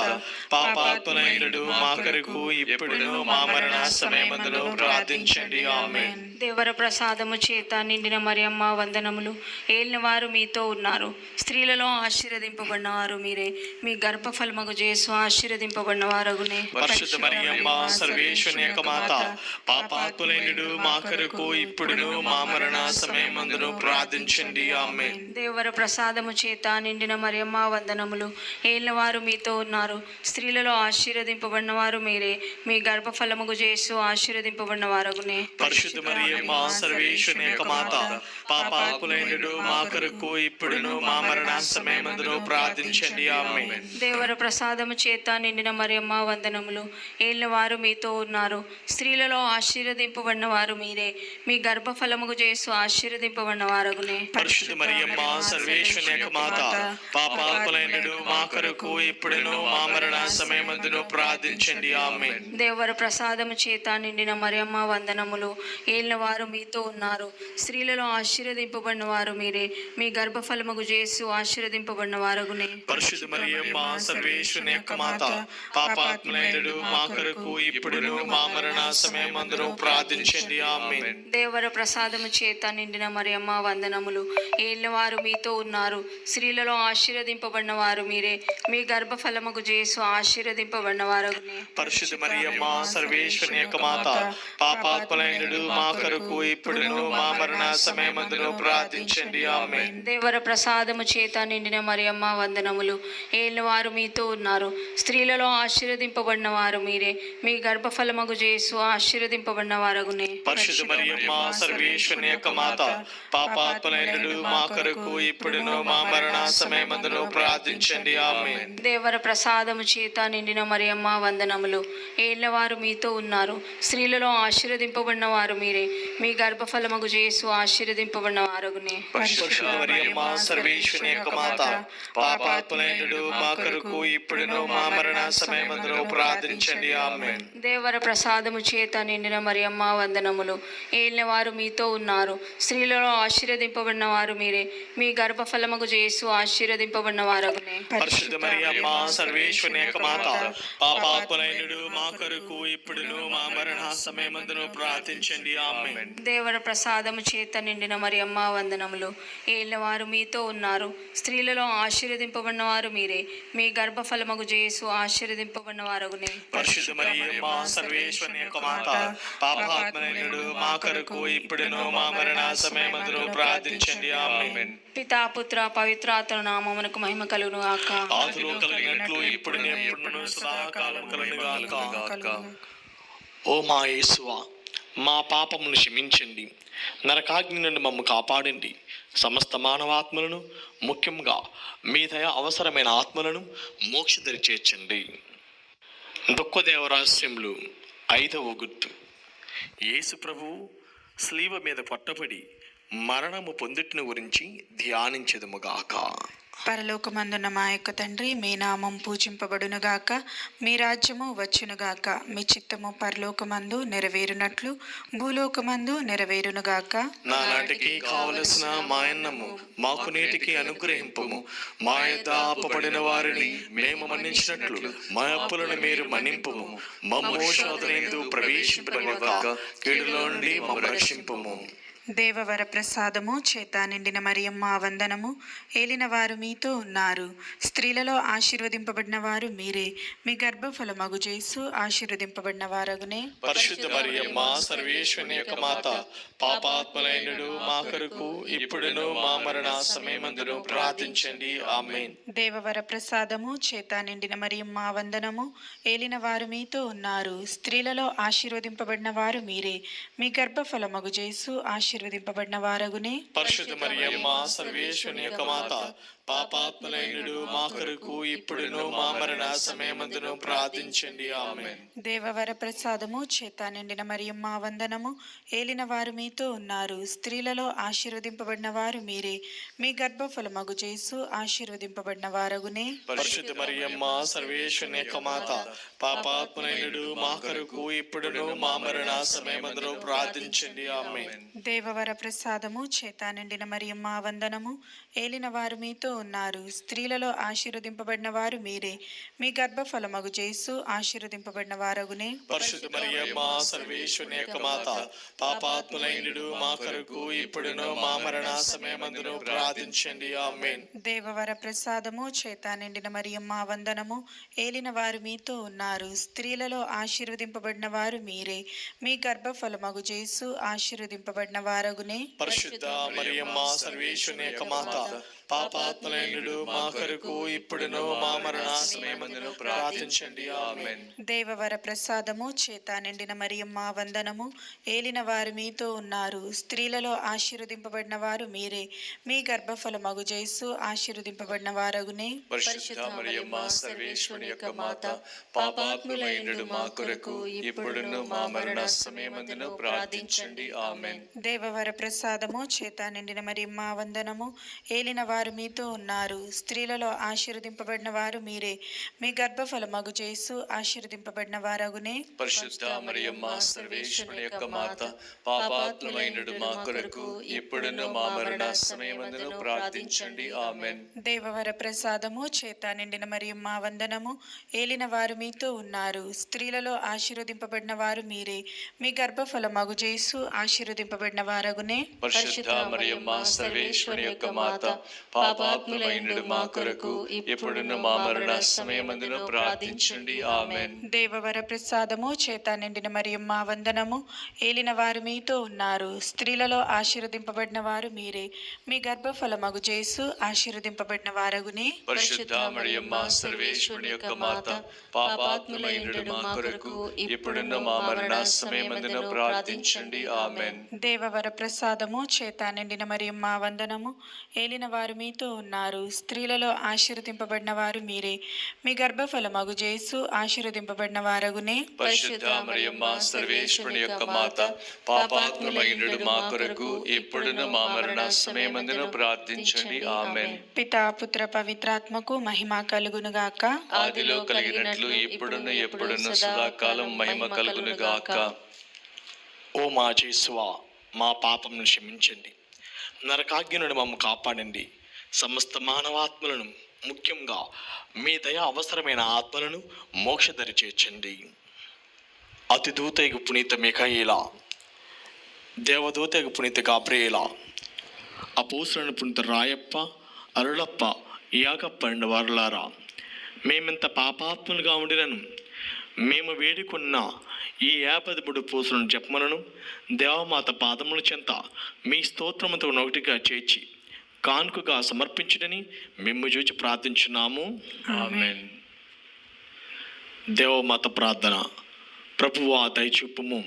పాపాత్ములైనడు మా కొరకు ఇప్పుడును మా మరణ సమయమందును ప్రార్థించండి. ఆమేన్. దేవర ప్రసాదము చేత నిండిన మరియమ్మ వందనములు. ఏలిన వారు మీతో ఉన్నారు. స్త్రీలలో ఆశీర్వదింపబడిన వారు మీరే, మీ గర్భఫలమగు యేసు ఆశీర్వదింపబడిన వారగునే. పరిశుద్ధ మరియమ్మ సర్వేశ్వరుని యొక్క మాత, పాపాత్ములైనడు మా కొరకు ఇప్పుడును మా మరణ సమయమందును ప్రార్థించండి. ఆమేన్. దేవర ప్రసాదము చేత నిండిన మరియమ్మ వందనములు. ఏలినవారు మీతో ఉన్నారు, స్త్రీలలో ఆశీర్వదింపబడిన వారు మీరే, మీ గర్భఫలముగు చేసు ఆశీర్వదింపబడిన వారగునే. పరిశుద్ధ మరియమ్మ సర్వేశ్వరుని యొక్క మాత, పాపాత్ములైనడు మా కొరకు ఇప్పుడును మా మరణ సమయమందును ప్రార్థించండి. ఆమేన్. దేవర ప్రసాదము చేత నిండిన మరియమ్మ వందనములు. ఏలినవారు మీతో ఉన్నారు, స్త్రీలలో ఆశీర్వదింపబడిన వారు మీరే, మీ గర్భఫలముగు చేసు ఆశీర్వదింపబడిన వారగునే. పరిశుద్ధ మరియమ్మ సర్వేశ్వరుని యొక్క మాత, పాపాత్ములైనడు మా కొరకు ఇప్పుడును మా మరణ సమయమందును ప్రార్థించండి. ఆమేన్. దేవర ప్రసాదము చేత నిండిన మరియమ్మ వందనములు. ఏలినవారు మీతో ఉన్నారు, స్త్రీలలో ఆశీర్వదింపబడిన వారు మీరే, మీ గర్భఫలముగు చేసు ఆశీర్వదింపబడిన వారగునే. పరిశుద్ధ మరియమ్మ సర్వేశ్వరుని యొక్క మాత, పాపాత్ములైనడు మా కొరకు ఇప్పుడును మా మరణ సమయమందును ప్రార్థించండి. ఆమేన్. దేవర ప్రసాదము చేత నిండిన మరియమ్మ వందనములు. ఏలినవారు మీతో ఉన్నారు, స్త్రీలలో ఆశీర్వదింపబడిన వారు మీరే, మీ గర్భఫలముగు చేసు ఆశీర్వదింపబడిన వారగునే. పరిశుద్ధ మరియమ్మ సర్వేశ్వరుని యొక్క మాత, పాపాత్ములైనడు మా కొరకు ఇప్పుడును మా మరణ సమయమందును ప్రార్థించండి. ఆమేన్. దేవర ప్రసాదము చేత నిండిన మరియమ్మ వందనములు. ఏలినవారు మీతో ఉన్నారు, స్త్రీలలో ఆశీర్వదింపబడిన వారు మీరే, మీ గర్భఫలముగు చేసు ఆశీర్వదింపబడిన వారగునే. పరిశుద్ధ మరియమ్మ సర్వేశ్వరుని యొక్క మాత, పాపాత్ములైనడు మా కొరకు ఇప్పుడును మా మరణ సమయమందును ప్రార్థించండి. ఆమేన్. దేవర ప్రసాదము చేత నిండిన మరియమ్మ వందనములు. ఏలినవారు మీతో ఉన్నారు, స్త్రీలలో ఆశీర్వదింపబడిన వారు మీరే, మీ గర్భఫలముగు చేసు ఆశీర్వదింపబడిన వారగునే. పరిశుద్ధ మరియమ్మ సర్వేశ్వరుని యొక్క మాత, పాపాత్ములైనడు మా కొరకు ఇప్పుడును మా మరణ సమయమందును ప్రార్థించండి. ఆమేన్. దేవర ప్రసాదము చేత నిండిన మరియమ్మ వందనములు. ఏలినవారు మీతో ఉన్నారు, స్త్రీలలో ఆశీర్వదింపబడిన వారు మీరే, మీ గర్భఫలముగు చేసు ఆశీర్వదింపబడిన వారగునే. పరిశుద్ధ మరియమ్మ సర్వేశ్వరుని యొక్క మాత, పాపాత్ములైనడు మా కొరకు ఇప్పుడును మా మరణ సమయమందును ప్రార్థించండి. ఆమేన్. దేవర ప్రసాదము చేత నిండిన మరియమ్మ వందనములు. ఏలినవారు మీతో ఉన్నారు, స్త్రీలలో ఆశీర్వదింపబడిన వారు మీరే, మీ గర్భఫలముగు చేసు ఆశీర్వదింపబడిన వారగునే. పరిశుద్ధ మరియమ్మ సర్వేశ్వరుని యొక్క మాత, పాపాత్ములైనడు మా కొరకు ఇప్పుడును మా మరణ సమయమందును ప్రార్థించండి. ఆమేన్. పితా పుత్ర పవిత్రాత్మ నామమునకు మహిమ కలుగును గాక. ఆదిలో కలిగినట్లు ఇప్పుడు ఎప్పుడును సదాకాలం కలుగును గాక. ఓ మా యేసువా, మా పాపమును క్షమించండి, నరకాగ్ని నుండి మమ్ము కాపాడండి, సమస్త మానవాత్మలను, ముఖ్యంగా మీ దయ అవసరమైన ఆత్మలను మోక్షదరి చేర్చండి. దుఃఖదేవరహస్యములు 5వ గుర్తు. యేసు ప్రభువు స్లీవ మీద పట్టబడి మరణము పొందుటిని గురించి ధ్యానించెదముగాక. పరలోకమందున్న మా యొక్క తండ్రి, మీ నామం పూజింపబడునుగాక, మీ రాజ్యము వచ్చునుగాక, మీ చిత్తము పరలోకమందు నెరవేరునట్లు భూలోకమందు నెరవేరునుగాక. నానాటికి కావలసిన మాయన్నము మాకు నేటికి అనుగ్రహింపము, మా యొద్ద అప్పబడిన వారిని మేము మన్నించినట్లు మా అప్పులను మీరు మన్నింపుము, మమ్ము శోధనయందు ప్రవేశింపనివ్వక కీడులో నుండి మమ్ము రక్షింపుము. దేవవర ప్రసాదము చేత నిండిన మరియమ్మ వందనము. ఏలిన వారు మీతో ఉన్నారు, స్త్రీలలో ఆశీర్వదింపబడిన వారు మీరే, మీ గర్భఫలమగు చేసు ఆశీర్వదింపబడిన వారగునే. పరిశుద్ధ మరియమ్మ సర్వేశ్వరుని యొక్క మాత, పాపాత్ములైనడు మా కొరకు ఇప్పుడును మా మరణ సమయమందును ప్రార్థించండి. ఆమేన్. దేవవర ప్రసాదము చేత నిండిన మరియమ్మ వందనము. ఏలిన వారు మీతో ఉన్నారు, స్త్రీలలో ఆశీర్వదింపబడిన వారు మీరే, మీ గర్భఫలమగు చేసు ఆశీర్వదింపబడిన వారగునే. పరిశుద్ధ మరియమ్మ సర్వేశ్వరుని యొక్క మాత, పాపాత్ములైనడు మా కొరకు ఇప్పుడును మా మరణ సమయమందును ప్రార్థించండి. ఆమేన్. దేవవర ప్రసాదము చేత నిండిన మరియమ్మ వందనము. ఏలిన వారు మీతో ఉన్నారు, స్త్రీలలో ఆశీర్వదింపబడిన వారు మీరే, మీ గర్భఫలమగు చేసు ఆశీర్వదింపబడిన వారగునే. పరిశుద్ధ మరియమ్మ సర్వేశ్వరుని యొక్క మాత, పాపాత్ములైనడు మా కొరకు ఇప్పుడును మా మరణ సమయమందును ప్రార్థించండి. ఆమేన్. దేవవర ప్రసాదము చేత నిండిన మరియమ్మ వందనము. ఏలిన వారు మీతో ఉన్నారు. స్త్రీలలో ఆశీర్వదింపబడిన వారు మీరే. మీ గర్భఫలమగు యేసు ఆశీర్వదింపబడిన వారగునే. పరిశుద్ధ మరియమ్మ సర్వేశ్వరుని యొక్క మాత, పాపాత్ములైనడు మా కొరకు ఇప్పుడును మా మరణ సమయమందును ప్రార్థించండి. ఆమేన్. దేవవర ప్రసాదము చేత నిండిన మరియమ్మ వందనము. ఏలిన వారు మీతో ఉన్నారు. స్త్రీలలో ఆశీర్వదింపబడిన వారు మీరే. మీ గర్భఫలమగు యేసు ఆశీర్వదింపబడిన వారగునే. పరిశుద్ధ మరియమ్మ సర్వేశ్వరుని యొక్క మాత, పాపాత్ములైనడు మా కొరకు ఇప్పుడును మా మరణ సమయమందును ప్రార్థించండి. ఆమేన్. దేవవర ప్రసాదము చేత నిండిన మరియమ్మ వందనము. ఏలిన వారు మీతో ఉన్నారు. స్త్రీలలో ఆశీర్వదింపబడిన వారు మీరే. మీ గర్భఫలమగు యేసు ఆశీర్వదింపబడిన వారగునే. పరిశుద్ధ మరియమ్మ సర్వేశ్వరుని యొక్క మాత, పాపాత్ములైనడు మా కొరకు ఇప్పుడును మా మరణ సమయమందును ప్రార్థించండి. ఆమేన్. దేవవర ప్రసాదము చేత నిండిన మరియమ్మ వందనము. ఏలిన వారు మీతో ఉన్నారు. స్త్రీలలో ఆశీర్వదింపబడిన వారు మీరే. మీ గర్భఫలమగు యేసు ఆశీర్వదింపబడిన వారగునే. పరిశుద్ధ మరియమ్మ సర్వేశ్వరుని యొక్క మాత, పాపాత్ములైనడు మా కొరకు ఇప్పుడును మా మరణ సమయమందును ప్రార్థించండి. ఆమేన్. దేవవర ప్రసాదము చేత నిండిన మరియమ్మ వందనము. ఏలిన వారు మీతో ఉన్నారు. స్త్రీలలో ఆశీర్వదింపబడిన వారు మీరే. మీ గర్భఫలమగు యేసు ఆశీర్వదింపబడిన వారగునే. పరిశుద్ధ మరియమ్మ సర్వేశ్వరుని యొక్క మాత, పాపాత్ములైనడు మా కొరకు ఇప్పుడును మా మరణ సమయమందును ప్రార్థించండి. ఆమేన్. దేవవర ప్రసాదము చేత నిండిన మరియమ్మ వందనము. ఏలిన వారు మీతో ఉన్నారు. స్త్రీలలో ఆశీర్వదింపబడిన వారు మీరే. మీ గర్భఫలమగు యేసు ఆశీర్వదింపబడిన వారగునే. పరిశుద్ధ మరియమ్మ సర్వేశ్వరుని యొక్క మాత, పాపాత్ములైనడు మా కొరకు ఇప్పుడును మా మరణ సమయమందును ప్రార్థించండి. ఆమేన్. దేవవర ప్రసాదము చేత నిండిన మరియమ్మ వందనము. ఏలిన వారు మీతో ఉన్నారు. స్త్రీలలో ఆశీర్వదింపబడిన వారు మీరే. మీ గర్భఫలమగు యేసు ఆశీర్వదింపబడిన వారగునే. పరిశుద్ధ మరియమ్మ సర్వేశ్వరుని యొక్క మాత, పాపాత్ములైనడు మా కొరకు ఇప్పుడును మా మరణ సమయమందును ప్రార్థించండి. ఆమేన్. పితా పుత్ర పవిత్రాత్మకు మహిమ కలుగునుగాక. ఆదిలో కలిగినట్లు ఇప్పుడును ఎప్పుడును సదాకాలం మహిమ కలుగునుగాక. ఓ మా యేసువా, మా పాపమును క్షమించండి. నరకాగ్ని నుండి మమ్ము కాపాడండి. సమస్త మానవాత్మలను, ముఖ్యంగా మీ దయ అవసరమైన ఆత్మలను మోక్షదరి చేర్చండి. అతిదూతైగు పునీత మిఖాయేలా, దేవదూతైగు పునీత గాబ్రియేలా, అపోస్తులైన పునీత రాయప్ప, అరుళప్ప, యాగప్ప అండ్ వారులారా, మేమెంత పాపాత్ములుగా ఉండినను మేము వేడుకున్న ఈ 53 పూసలను జపములను దేవమాత పాదముల చెంత మీ స్తోత్రముతో ఒకటిగా చేర్చి కానుకగా సమర్పించుటని మేము చూచి ప్రార్థించున్నాము. ఆమేన్. దేవమాత ప్రార్థన. ప్రభువా దయచూపుము.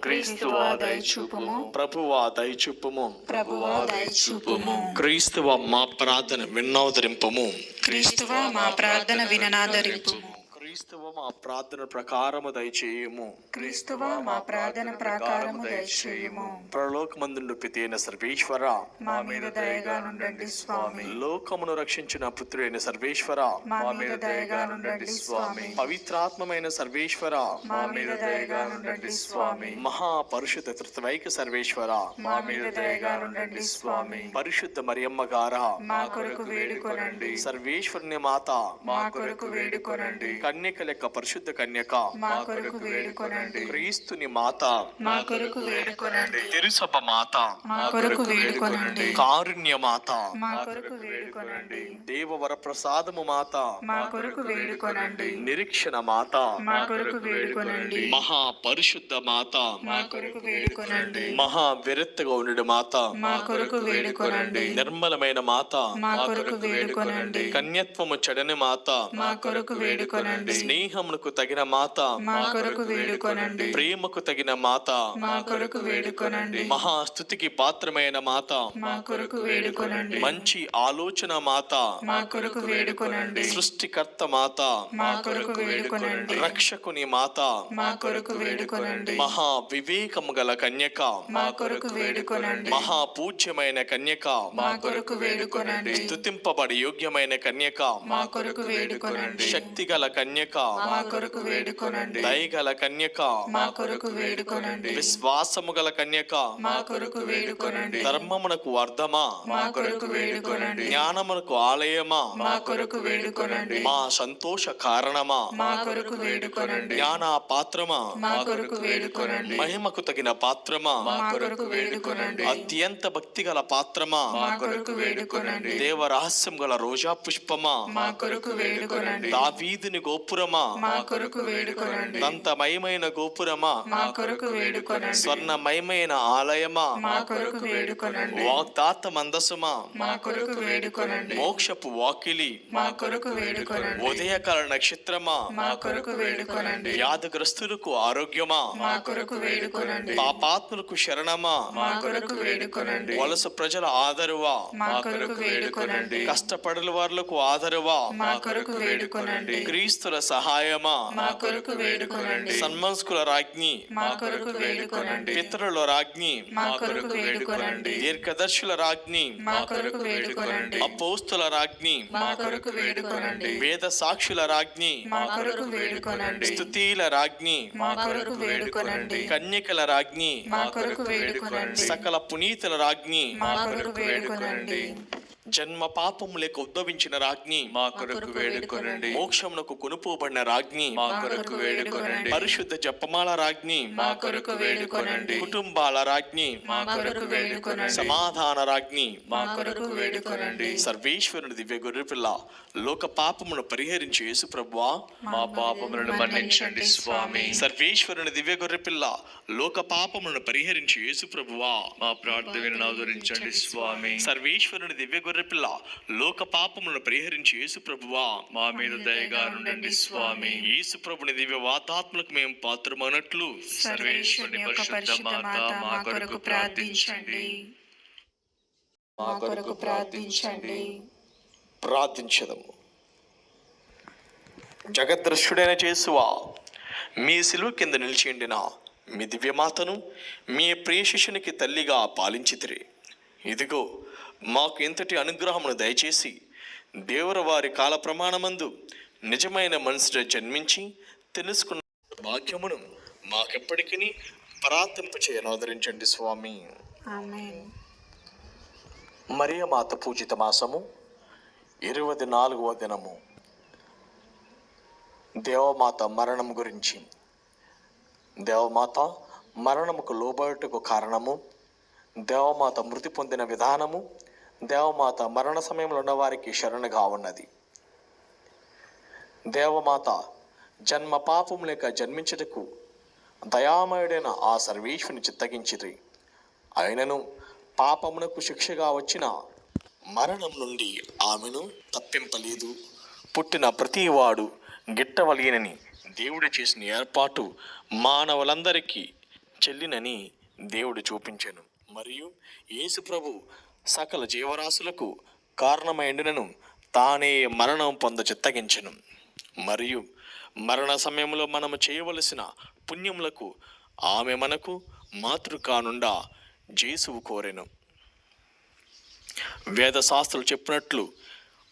క్రీస్తువా దయచూపుము. ప్రభువా దయచూపుము. ప్రభువా దయచూపుము. క్రీస్తువా మా ప్రార్థన విన్నోదరింపము. క్రీస్తువా మా ప్రార్థన విననాదరింపుము. క్రీస్తువా మా ప్రార్థన ప్రకారము దయచేయము. క్రీస్తువా మా ప్రార్థన ప్రకారము దయచేయము. పరలోకమందుండు పితైన సర్వేశ్వర, మా మీద దయగా నుండండి స్వామి. లోకమును రక్షించిన పుత్రుడైన సర్వేశ్వర, మా మీద దయగా నుండండి స్వామి. పవిత్రాత్మైన సర్వేశ్వర, మా మీద దయగా నుండండి స్వామి. మహాపరిశుద్ధ త్రిత్వైక సర్వేశ్వర, మా మీద దయగా నుండండి స్వామి. పరిశుద్ధ మరియమ్మ గారా, మా కొరకు వేడుకొనండి. సర్వేశ్వరుని మాత, మా కొరకు వేడుకొనండి. కన్యక లెక్క పరిశుద్ధ కన్యక, మా కొరకు వేడుకొనండి. క్రీస్తుని మాత, మా కొరకు వేడుకొనండి. తిరుసభ మాత, మా కొరకు వేడుకొనండి. కారుణ్య మాత, మా కొరకు వేడుకొనండి. దేవవర ప్రసాదము మాత, మా కొరకు వేడుకొనండి. నిరీక్షణ మాత, మా కొరకు వేడుకొనండి. మహా పరిశుద్ధ మాత, మా కొరకు వేడుకొనండి. మహా విరక్తగా ఉండు మాత, మా కొరకు వేడుకొనండి. నిర్మలమైన మాత, మా కొరకు వేడుకొనండి. కన్యత్వము చెడని మాత, మా కొరకు వేడుకొనండి. స్నేహమునకు తగిన మాత, మా కొరకు వేడుకొనండి. ప్రేమకు తగిన మాత, మా కొరకు వేడుకొనండి. మహాస్తుతికి పాత్రమైన మాత, మా కొరకు వేడుకొనండి. మంచి ఆలోచన మాత, మా కొరకు వేడుకొనండి. సృష్టికర్త మాత, మా కొరకు వేడుకొనండి. రక్షకుని మాత, మా కొరకు వేడుకొనండి. మహా వివేకము గల కన్యక, మా కొరకు వేడుకొనండి. మహా పూజ్యమైన కన్యక, మా కొరకు వేడుకొనండి. స్తుతింపబడి యోగ్యమైన కన్యక, మా కొరకు వేడుకొనండి. శక్తి గల కన్యక, కన్యక, మా కొరకు వేడుకొనండి. దయగల కన్యక, మా కొరకు వేడుకొనండి. విశ్వాసము గల కన్యక, మా కొరకు వేడుకొనండి. ధర్మమునకు అర్థమా, మా కొరకు వేడుకొనండి. జ్ఞానమునకు ఆలయమా, మా కొరకు వేడుకొనండి. మా సంతోష కారణమా, మా కొరకు వేడుకొనండి. జ్ఞాన పాత్రమా, మా కొరకు వేడుకొనండి. మహిమకు తగిన పాత్రమా, మా కొరకు వేడుకొనండి. అత్యంత భక్తి గల పాత్రమా, మా కొరకు వేడుకొనండి. దేవ రహస్యం గల రోజా పుష్పమా, మా కొరకు వేడుకొనండి. దావీదుని గోపురమా, మా కొరకు వేడుకొనండి. దంతమయమైన గోపురమా, మా కొరకు వేడుకొనండి. స్వర్ణమయమైన ఆలయమా, మా కొరకు వేడుకొనండి. వాగ్దాత మందసమా, మా కొరకు వేడుకొనండి. మోక్షపు వాకిలి, మా కొరకు వేడుకొనండి. ఉదయకాల నక్షత్రమా, మా కొరకు వేడుకొనండి. వ్యాధిగ్రస్తులకు ఆరోగ్యమా, మా కొరకు వేడుకొనండి. పాపాత్ములకు శరణమా, మా కొరకు వేడుకొనండి. వలస ప్రజల ఆదరువా, మా కొరకు వేడుకొనండి. కష్టపడల వారులకు ఆదరువా, మా కొరకు వేడుకొనండి. క్రీస్తుల సహాయమా, మా కొరకు వేడుకొనండి. సన్మనస్కుల రాజ్ఞి, మా కొరకు వేడుకొనండి. పితరుల రాజ్ఞి, మా కొరకు వేడుకొనండి. దీర్ఘదర్శుల రాజ్ఞి, మా కొరకు వేడుకొనండి. అపోస్తుల రాజ్ఞి, మా కొరకు వేడుకొనండి. వేద సాక్షుల రాజ్ఞి, మా కొరకు వేడుకొనండి. స్తుతిల రాజ్ఞి, మా కొరకు వేడుకొనండి. కన్యకల రాజ్ఞి, మా కొరకు వేడుకొనండి. సకల పునీతుల రాజ్ఞి, మా కొరకు వేడుకొనండి. జన్మ పాపములకు ఉద్భవించిన రాజ్ఞి, మా కొరకు వేడుకొనండి. మోక్షమునకు కొనుపోబడిన రాజ్ఞి, మా కొరకు వేడుకొనండి. పరిశుద్ధ జపమాల రాజ్ఞి, మా కొరకు వేడుకొనండి. కుటుంబాల రాజ్ఞి, మా కొరకు వేడుకొనండి. సమాధాన రాజ్ఞి, మా కొరకు వేడుకొనండి. సర్వేశ్వరుని దివ్య గొర్రెపిల్ల, లోక పాపమును పరిహరించి యేసు ప్రభువా, మా పాపములను మన్నించండి స్వామి. సర్వేశ్వరుని దివ్య గొర్రెపిల్ల, లోక పాపములను పరిహరించి యేసు ప్రభువా, మా ప్రార్థనను ఆదరించండి స్వామి. సర్వేశ్వరుని దివ్య గొర్రెపిల్ల, లోక పాపములను పరిహరించి యేసు ప్రభువా, మా మీద దయగా ఉండండి స్వామి. యేసు ప్రభుని దివ్య వాతాత్మలకు మేము పాత్రమనట్లు సర్వేశ్వరుని పరిశుద్ధ మాత మా కొరకు ప్రార్థించండి. మా కొరకు ప్రార్థించండి. ప్రార్థించదము. జగద్దృష్టుడైన యేసువా, మీ శిలువ కింద నిలిచిండిన మీ దివ్యమాతను మీ ప్రియ శిష్యునికి తల్లిగా పాలించితిరి. ఇదిగో మాకు ఇంతటి అనుగ్రహమును దయచేసి దేవుని వారి కాల ప్రమాణమందు నిజమైన మనసులో జన్మించి తెలుసుకున్న భాగ్యమును మాకెప్పటికీ ప్రార్థింప చేయనాదరించండి స్వామి. ఆమేన్. మరియ మాత పూజిత మాసము 24వ దినము. దేవమాత మరణం గురించి. దేవమాత మరణముకు లోబడుటకు కారణము, దేవమాత మృతి పొందిన విధానము, దేవమాత మరణ సమయంలో ఉన్నవారికి శరణుగా ఉన్నది. దేవమాత జన్మ పాపం లేక జన్మించుటకు దయామయుడైన ఆ సర్వేశ్వరుని చిత్తగించిరి. అయినను పాపమునకు శిక్షగా వచ్చిన మరణం నుండి ఆమెను తప్పింపలేదు. పుట్టిన ప్రతివాడు గిట్టవలేనని దేవుడు చేసిన ఏర్పాటు మానవులందరికీ చెల్లినని దేవుడు చూపించెను. మరియు యేసు ప్రభు సకల జీవరాశులకు కారణమైండునను తానే మరణం పొంద చిత్తగించెను. మరియు మరణ సమయంలో మనము చేయవలసిన పుణ్యములకు ఆమె మనకు మాతృకానుండా జేసువు కోరెను. వేదశాస్త్రులు చెప్పినట్లు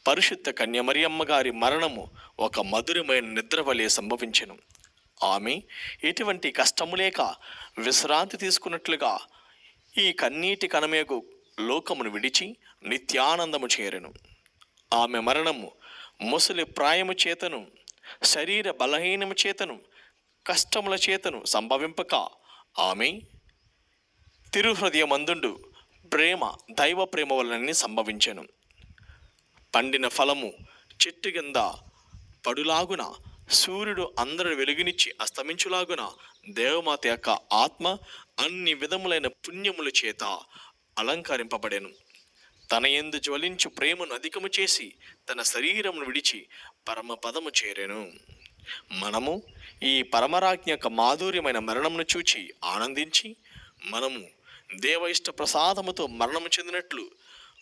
పరిశుద్ధ కన్య మరియమ్మ గారి మరణము ఒక మధురమైన నిద్ర వలె సంభవించెను. ఆమె ఎటువంటి కష్టము లేక విశ్రాంతి తీసుకున్నట్లుగా ఈ కన్నీటి కణమేగు లోకమును విడిచి నిత్యానందము చేరెను. ఆమె మరణము ముసలి ప్రాయము చేతను, శరీర బలహీనము చేతను, కష్టముల చేతను సంభవింపక ఆమె తిరుహృదయమందుండు ప్రేమ, దైవ ప్రేమ వలన సంభవించెను. పండిన ఫలము చెట్టు కింద పడులాగున, సూర్యుడు అందరి వెలుగునిచ్చి అస్తమించులాగున దేవమాత యొక్క ఆత్మ అన్ని విధములైన పుణ్యముల చేత అలంకరింపబడెను. తన యందు జ్వలించు ప్రేమను అధికము చేసి తన శరీరమును విడిచి పరమపదము చేరెను. మనము ఈ పరమరాజ్ఞ యొక్క మాధుర్యమైన మరణమును చూచి ఆనందించి మనము దేవ ఇష్ట ప్రసాదముతో మరణము చెందినట్లు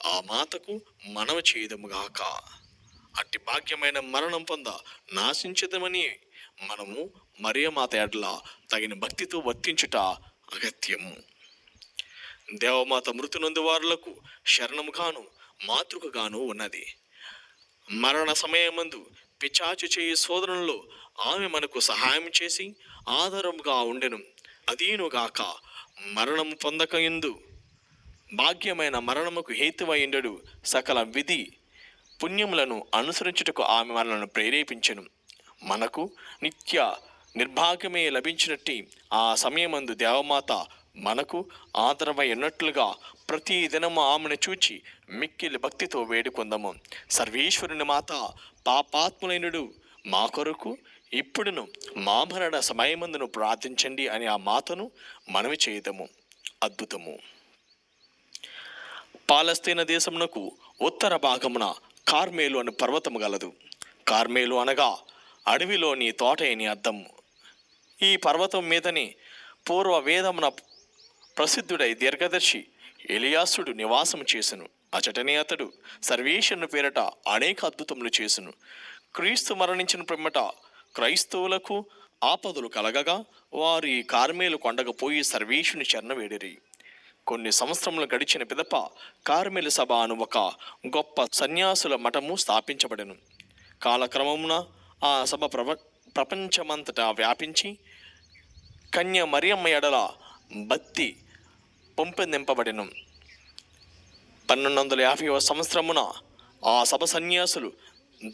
ఆ మాతకు మనము చేయదముగాక. అట్టి భాగ్యమైన మరణం పొంద నాశించదమని మనము మరియ మాత ఎడల తగిన భక్తితో వర్తించుట అగత్యము. దేవమాత మృతి నొందు వారులకు శరణముగాను మాతృకగాను ఉన్నది. మరణ సమయమందు పిచాచు చేయి శోధనలో ఆమె మనకు సహాయం చేసి ఆధారముగా ఉండెను. అదీనుగాక మరణము పొందక ఎందు భాగ్యమైన మరణముకు హేతువైండడు సకల విధి పుణ్యములను అనుసరించుటకు ఆమె మనలను ప్రేరేపించెను. మనకు నిత్య నిర్భాగ్యమే లభించినట్టి ఆ సమయమందు దేవమాత మనకు ఆదరమై ఉన్నట్లుగా ప్రతి దినము ఆమెను చూచి మిక్కిలి భక్తితో వేడుకొందము. సర్వేశ్వరుని మాత పాపాత్ములైనడు మా కొరకు ఇప్పుడును మా మరణ సమయమందును ప్రార్థించండి అని ఆ మాతను మనవి చేయదము. అద్భుతము. పాలస్తీన దేశమునకు ఉత్తర భాగమున కార్మేలు అను పర్వతము గలదు. కార్మేలు అనగా అడవిలోని తోట అని అర్థము. ఈ పర్వతం మీదనే పూర్వ వేదమున ప్రసిద్ధుడై దీర్ఘదర్శి ఎలియాసుడు నివాసము చేసెను. అచటనే అతడు సర్వేశ్వరుని పేరట అనేక అద్భుతములు చేసెను. క్రీస్తు మరణించిన పిమ్మట క్రైస్తవులకు ఆపదలు కలగగా వారు ఈ కార్మేలు కొండకు పోయి సర్వేశ్వరుని శరణ వేడిరి. కొన్ని సంవత్సరములు గడిచిన పిదప కార్మేలు సభ అను ఒక గొప్ప సన్యాసుల మఠము స్థాపించబడెను. కాలక్రమమున ఆ సభ ప్రపంచమంతటా వ్యాపించి కన్య మరియమ్మ ఎడల భక్తి పొంపెందింపబడెను. 1250వ సంవత్సరమున ఆ సభ సన్యాసులు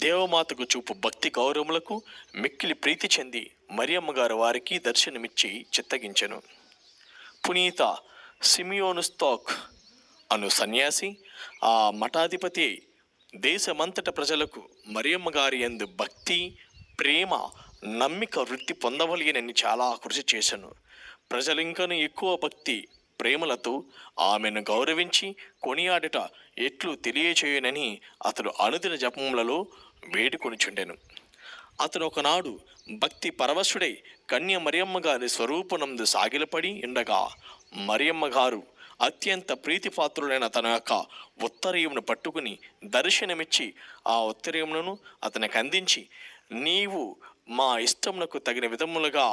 దేవమాతకు చూపు భక్తి గౌరవములకు మిక్కిలి ప్రీతి చెంది మరియమ్మ గారు వారికి దర్శనమిచ్చి చిత్తగించెను. పునీత సిమియోను స్తోక్ అను సన్యాసి ఆ మఠాధిపతి దేశమంతట ప్రజలకు మరియమ్మ గారి యందు భక్తి, ప్రేమ, నమ్మిక వృద్ధి పొందవలయనని చాలా కృషి చేశాను. ప్రజలు ఇంకను ఎక్కువ భక్తి ప్రేమలతో ఆమెను గౌరవించి కొనియాడట ఎట్లు తెలియచేయనని అతడు అనుదిన జపములలో వేడుకొనిచుండెను. అతడు ఒకనాడు భక్తి పరవశుడై కన్య మరియమ్మ గారి స్వరూపనందు సాగిలపడి ఉండగా మరియమ్మ గారు అత్యంత ప్రీతిపాత్రులైన తన యొక్క ఉత్తరీయమును పట్టుకుని దర్శనమిచ్చి ఆ ఉత్తరీయములను అతనికి అందించి, నీవు మా ఇష్టమునకు తగిన విధములుగా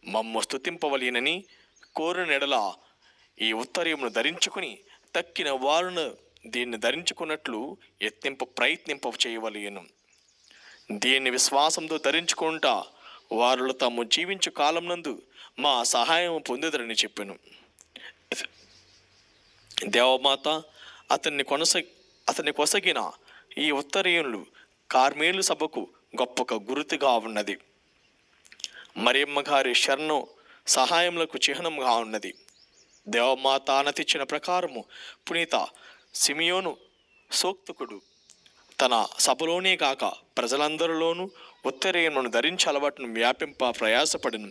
మమ్ము స్తుతింపవలెనని కోరినెడల ఈ ఉత్తరీయమును ధరించుకుని తక్కిన వారును దీన్ని ధరించుకున్నట్లు ప్రయత్నింప చేయవలెను. దీన్ని విశ్వాసంతో ధరించుకుంటా వారు తాము జీవించు కాలం నందు మా సహాయం పొందుదరని చెప్పాను. దేవమాత అతన్ని కొసగిన ఈ ఉత్తరీయులు కార్మేలు సభకు గొప్ప గుర్తుగా ఉన్నది. మరియమ్మ గారి శరణు సహాయములకు చిహ్నంగా ఉన్నది. దేవమాత అనతిచ్చిన ప్రకారము పునీత సిమియోను సోక్తుకుడు తన సభలోనే కాక ప్రజలందరిలోనూ ఉత్తరీయమును ధరించి అలవాటును వ్యాపింప ప్రయాసపడిను.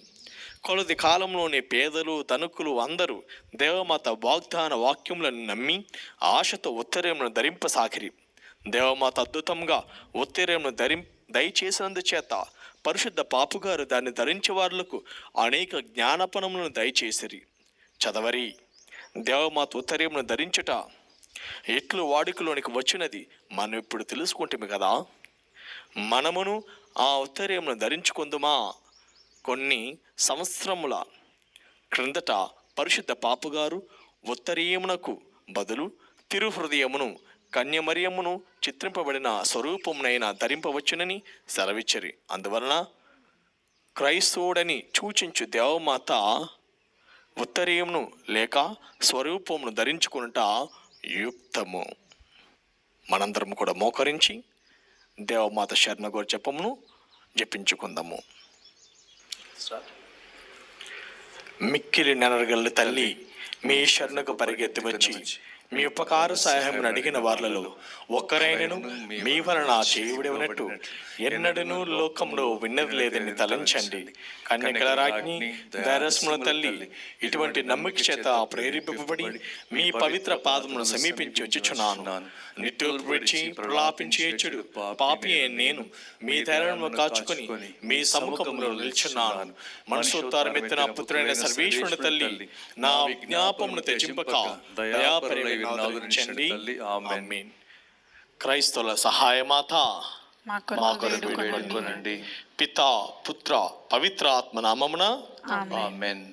కొలది కాలంలోనే పేదలు, ధనికులు అందరూ దేవమాత వాగ్దాన వాక్యములను నమ్మి ఆశతో ఉత్తరీయమును ధరింపసాగిరి. దేవమాత అద్భుతంగా ఉత్తరీయమును దయచేసినందుచేత పరిశుద్ధ పాపుగారు దాన్ని ధరించే వారులకు అనేక జ్ఞానపనములను దయచేసిరి. చదవరి. దేవమాత ఉత్తరీయమును ధరించుట ఎట్లు వాడుకలోనికి వచ్చినది మనం ఇప్పుడు తెలుసుకుంటాము కదా. మనమును ఆ ఉత్తరీయమును ధరించుకుందుమా. కొన్ని సంవత్సరముల క్రిందట పరిశుద్ధ పాపుగారు ఉత్తరీయమునకు బదులు తిరుహృదయమును కన్యమరియమును చిత్రింపబడిన స్వరూపమునైనా ధరింపవచ్చునని సెలవిచ్చరి. అందువలన క్రైస్తవుడని సూచించు దేవమాత ఉత్తరీయమును లేక స్వరూపమును ధరించుకునుట యుక్తము. మనందరం కూడా మోకరించి దేవమాత శరణ గోరు జపమును జపించుకుందాము. మిక్కిలి నెనరగల్లు తల్లి, మీ శరణకు పరిగెత్తి వచ్చి మీ ఉపకార సహాయమును అడిగిన వారిలో ఒక్కరైనను మీ వలన చేయుడేవనట్టు ఎన్నడూ లోకంలో విన్నది లేదని తలంచండి. కన్యకల రాజ్ఞి ధైర్యముల తల్లి, ఇటువంటి నమ్మిక చేత ప్రేరేపింపబడి మీ పవిత్ర పాదమును సమీపించి వచ్చుచున్నాను. నిట్టూర్పు విడిచి ప్రలాపించి ఏడ్చుడు పాపి నేను మీ ధైర్యమును కాచుకొని మీ సముఖంలో నిల్చున్నాను. మనసోత్తారమెత్తిన పుత్రుడైన సర్వేశ్వరుని తల్లి, నా విజ్ఞాపమును త్యజింపక దయాపరిచండి. ఆమేన్. క్రైస్తవుల సహాయమాత మా కొరకు వేడుకొనండి. పితా, పుత్ర, పవిత్ర ఆత్మ నామమున ఆమేన్.